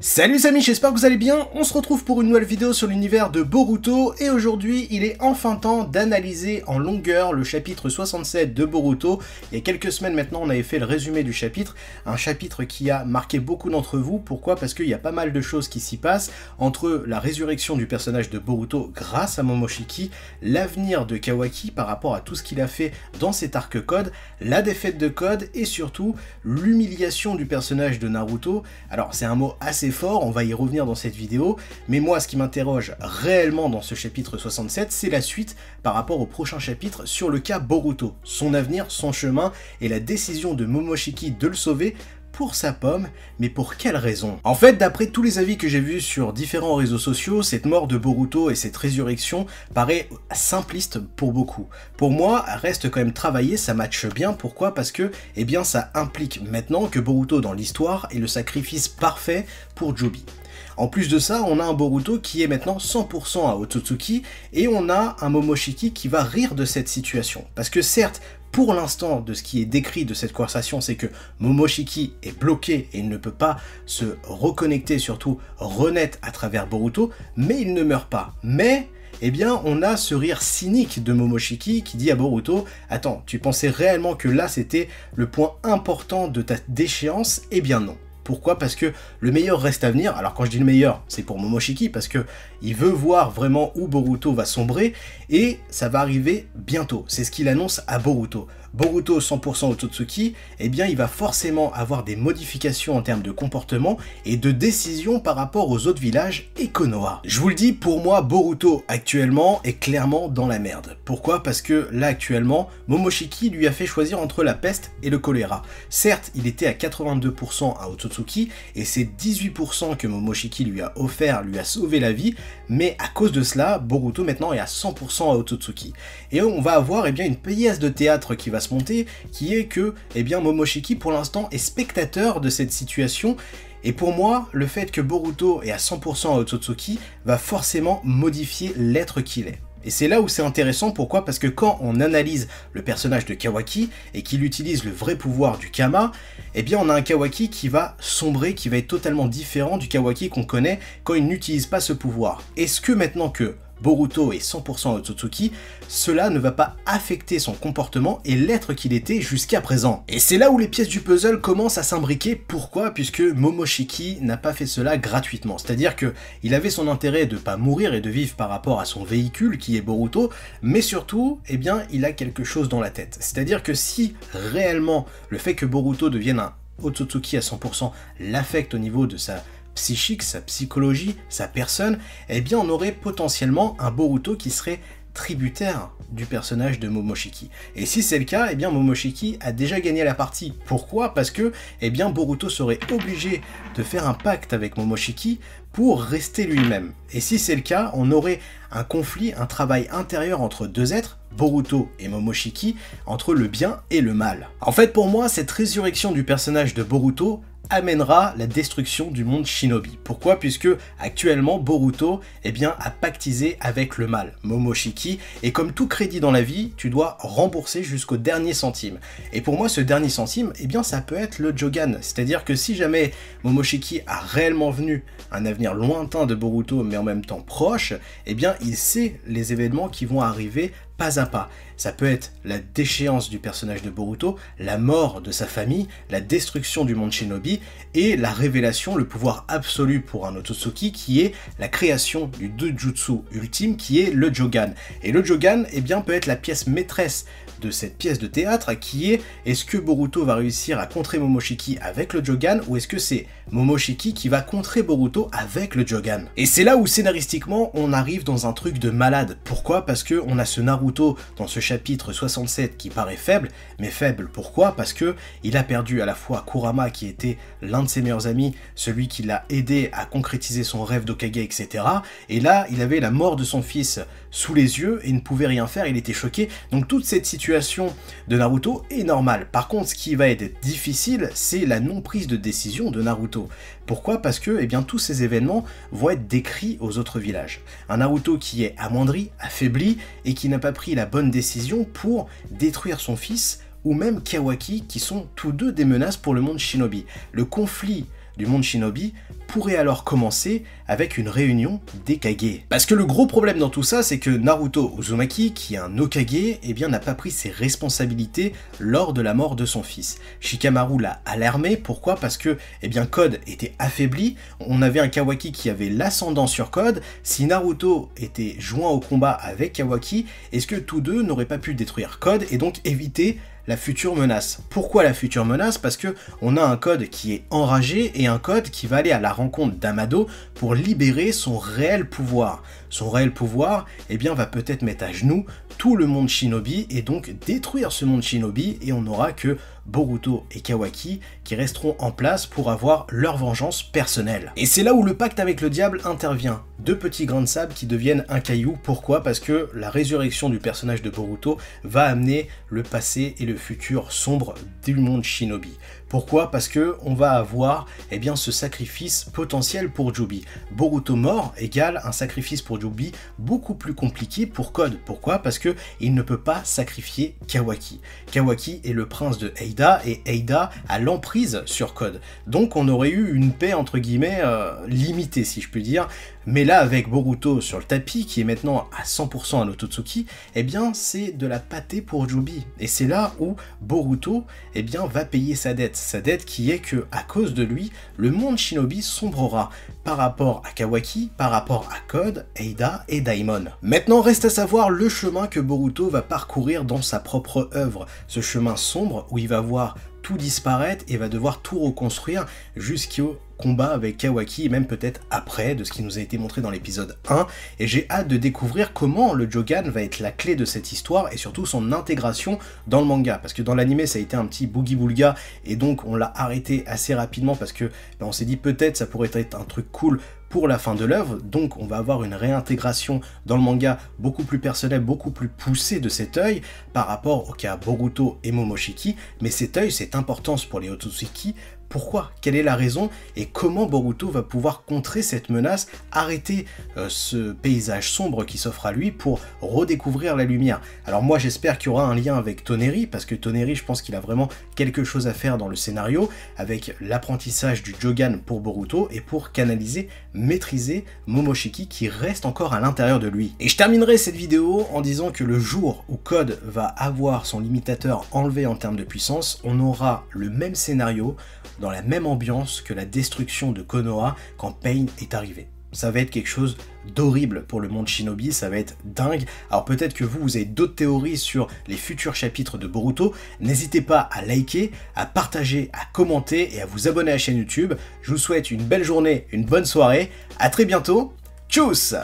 Salut les amis, j'espère que vous allez bien. On se retrouve pour une nouvelle vidéo sur l'univers de Boruto et aujourd'hui il est enfin temps d'analyser en longueur le chapitre 67 de Boruto. Il y a quelques semaines maintenant on avait fait le résumé du chapitre, un chapitre qui a marqué beaucoup d'entre vous. Pourquoi? Parce qu'il y a pas mal de choses qui s'y passent entre la résurrection du personnage de Boruto grâce à Momoshiki, l'avenir de Kawaki par rapport à tout ce qu'il a fait dans cet arc Code, la défaite de Code et surtout l'humiliation du personnage de Naruto. Alors c'est un mot assez fort, on va y revenir dans cette vidéo, mais moi ce qui m'interroge réellement dans ce chapitre 67, c'est la suite par rapport au prochain chapitre sur le cas Boruto, son avenir, son chemin et la décision de Momoshiki de le sauver pour sa pomme, mais pour quelle raison? En fait, d'après tous les avis que j'ai vus sur différents réseaux sociaux, cette mort de Boruto et cette résurrection paraît simpliste pour beaucoup. Pour moi, reste quand même travaillé, ça matche bien. Pourquoi? Parce que, eh bien, ça implique maintenant que Boruto dans l'histoire est le sacrifice parfait pour Joby. En plus de ça, on a un Boruto qui est maintenant 100% à Otsutsuki et on a un Momoshiki qui va rire de cette situation. Parce que certes, pour l'instant, de ce qui est décrit de cette conversation, c'est que Momoshiki est bloqué et il ne peut pas se reconnecter, surtout renaître à travers Boruto, mais il ne meurt pas. Mais, eh bien, on a ce rire cynique de Momoshiki qui dit à Boruto « Attends, tu pensais réellement que là c'était le point important de ta déchéance? Eh bien non. » Pourquoi? Parce que le meilleur reste à venir. Alors quand je dis le meilleur, c'est pour Momoshiki, parce que il veut voir vraiment où Boruto va sombrer, et ça va arriver bientôt. C'est ce qu'il annonce à Boruto. Boruto 100% Otsutsuki, eh bien il va forcément avoir des modifications en termes de comportement et de décision par rapport aux autres villages et Konoha. Je vous le dis, pour moi, Boruto actuellement est clairement dans la merde. Pourquoi? Parce que là actuellement, Momoshiki lui a fait choisir entre la peste et le choléra. Certes, il était à 82% à Otsutsuki, et ces 18% que Momoshiki lui a offert lui a sauvé la vie, mais à cause de cela, Boruto maintenant est à 100% à Otsutsuki. Et on va avoir bien une pièce de théâtre qui va se monter, qui est que bien Momoshiki pour l'instant est spectateur de cette situation. Et pour moi, le fait que Boruto est à 100% à Otsutsuki va forcément modifier l'être qu'il est. Et c'est là où c'est intéressant, pourquoi? Parce que quand on analyse le personnage de Kawaki et qu'il utilise le vrai pouvoir du Kama, eh bien on a un Kawaki qui va sombrer, qui va être totalement différent du Kawaki qu'on connaît quand il n'utilise pas ce pouvoir. Est-ce que maintenant que Boruto est 100% Otsutsuki, cela ne va pas affecter son comportement et l'être qu'il était jusqu'à présent? Et c'est là où les pièces du puzzle commencent à s'imbriquer. Pourquoi? Puisque Momoshiki n'a pas fait cela gratuitement. C'est-à-dire que il avait son intérêt de ne pas mourir et de vivre par rapport à son véhicule qui est Boruto, mais surtout, eh bien, il a quelque chose dans la tête. C'est-à-dire que si réellement le fait que Boruto devienne un Otsutsuki à 100% l'affecte au niveau de sa psychique, sa psychologie, sa personne, eh bien on aurait potentiellement un Boruto qui serait tributaire du personnage de Momoshiki. Et si c'est le cas, eh bien Momoshiki a déjà gagné la partie. Pourquoi? Parce que eh bien Boruto serait obligé de faire un pacte avec Momoshiki pour rester lui-même. Et si c'est le cas, on aurait un conflit, un travail intérieur entre deux êtres, Boruto et Momoshiki, entre le bien et le mal. En fait, pour moi, cette résurrection du personnage de Boruto amènera la destruction du monde shinobi. Pourquoi? Puisque actuellement Boruto eh bien, a pactisé avec le mal, Momoshiki, et comme tout crédit dans la vie, tu dois rembourser jusqu'au dernier centime. Et pour moi, ce dernier centime, eh bien, ça peut être le Jogan. C'est-à-dire que si jamais Momoshiki a réellement vu un avenir lointain de Boruto, mais en même temps proche, eh bien, il sait les événements qui vont arriver pas à pas. Ça peut être la déchéance du personnage de Boruto, la mort de sa famille, la destruction du monde shinobi et la révélation, le pouvoir absolu pour un Otsutsuki qui est la création du Dojutsu ultime qui est le Jogan. Et le Jogan eh bien, peut être la pièce maîtresse de cette pièce de théâtre qui est est-ce que Boruto va réussir à contrer Momoshiki avec le Jogan ou est-ce que c'est Momoshiki qui va contrer Boruto avec le Jogan? Et c'est là où scénaristiquement on arrive dans un truc de malade. Pourquoi? Parce que on a ce Naruto dans ce chapitre 67 qui paraît faible, mais faible pourquoi? Parce que il a perdu à la fois Kurama qui était l'un de ses meilleurs amis, celui qui l'a aidé à concrétiser son rêve d'Hokage, etc. Et là, il avait la mort de son fils sous les yeux et ne pouvait rien faire, il était choqué. Donc toute cette situation de Naruto est normale. Par contre, ce qui va être difficile, c'est la non-prise de décision de Naruto. Pourquoi? Parce que eh bien, tous ces événements vont être décrits aux autres villages. Un Naruto qui est amoindri, affaibli, et qui n'a pas pris la bonne décision pour détruire son fils, ou même Kawaki, qui sont tous deux des menaces pour le monde shinobi. Le conflit du monde shinobi pourrait alors commencer avec une réunion des Kage. Parce que le gros problème dans tout ça, c'est que Naruto Uzumaki, qui est un Hokage, eh bien n'a pas pris ses responsabilités lors de la mort de son fils. Shikamaru l'a alarmé, pourquoi? Parce que eh bien Code était affaibli, on avait un Kawaki qui avait l'ascendant sur Code, si Naruto était joint au combat avec Kawaki, est-ce que tous deux n'auraient pas pu détruire Code et donc éviter la future menace? Pourquoi la future menace? Parce que on a un Code qui est enragé et un Code qui va aller à la rencontre d'Amado pour libérer son réel pouvoir. Son réel pouvoir, eh bien, va peut-être mettre à genoux tout le monde shinobi et donc détruire ce monde shinobi, et on n'aura que Boruto et Kawaki qui resteront en place pour avoir leur vengeance personnelle. Et c'est là où le pacte avec le diable intervient. Deux petits grains de sable qui deviennent un caillou. Pourquoi? Parce que la résurrection du personnage de Boruto va amener le passé et le futur sombre du monde shinobi. Pourquoi? Parce que on va avoir eh bien, ce sacrifice potentiel pour Jubi. Boruto mort égale un sacrifice pour Jubi beaucoup plus compliqué pour Code. Pourquoi? Parce que il ne peut pas sacrifier Kawaki. Kawaki est le prince de Eida et Eida a l'emprise sur Code. Donc on aurait eu une paix entre guillemets limitée, si je puis dire. Mais là, avec Boruto sur le tapis, qui est maintenant à 100% un Otsutsuki, eh bien, c'est de la pâtée pour Jubi. Et c'est là où Boruto, eh bien, va payer sa dette. Sa dette qui est que, à cause de lui, le monde shinobi sombrera par rapport à Kawaki, par rapport à Code, Eida et Daimon. Maintenant, reste à savoir le chemin que Boruto va parcourir dans sa propre œuvre. Ce chemin sombre où il va voir tout disparaître et va devoir tout reconstruire jusqu'au combat avec Kawaki, et même peut-être après, de ce qui nous a été montré dans l'épisode 1, et j'ai hâte de découvrir comment le Jogan va être la clé de cette histoire, et surtout son intégration dans le manga, parce que dans l'anime ça a été un petit boogie-boulga, et donc on l'a arrêté assez rapidement, parce que on s'est dit peut-être ça pourrait être un truc cool pour la fin de l'œuvre, donc on va avoir une réintégration dans le manga beaucoup plus personnelle, beaucoup plus poussée de cet œil par rapport au cas Boruto et Momoshiki, mais cet œil, cette importance pour les Otsutsuki. Pourquoi? Quelle est la raison? Et comment Boruto va pouvoir contrer cette menace, arrêter ce paysage sombre qui s'offre à lui pour redécouvrir la lumière? Alors moi j'espère qu'il y aura un lien avec Toneri, parce que Toneri, je pense qu'il a vraiment quelque chose à faire dans le scénario, avec l'apprentissage du Jogan pour Boruto, et pour canaliser, maîtriser Momoshiki qui reste encore à l'intérieur de lui. Et je terminerai cette vidéo en disant que le jour où Code va avoir son limitateur enlevé en termes de puissance, on aura le même scénario, dans la même ambiance que la destruction de Konoha quand Pain est arrivé. Ça va être quelque chose d'horrible pour le monde shinobi, ça va être dingue. Alors peut-être que vous avez d'autres théories sur les futurs chapitres de Boruto, n'hésitez pas à liker, à partager, à commenter et à vous abonner à la chaîne YouTube. Je vous souhaite une belle journée, une bonne soirée, à très bientôt, tchuss!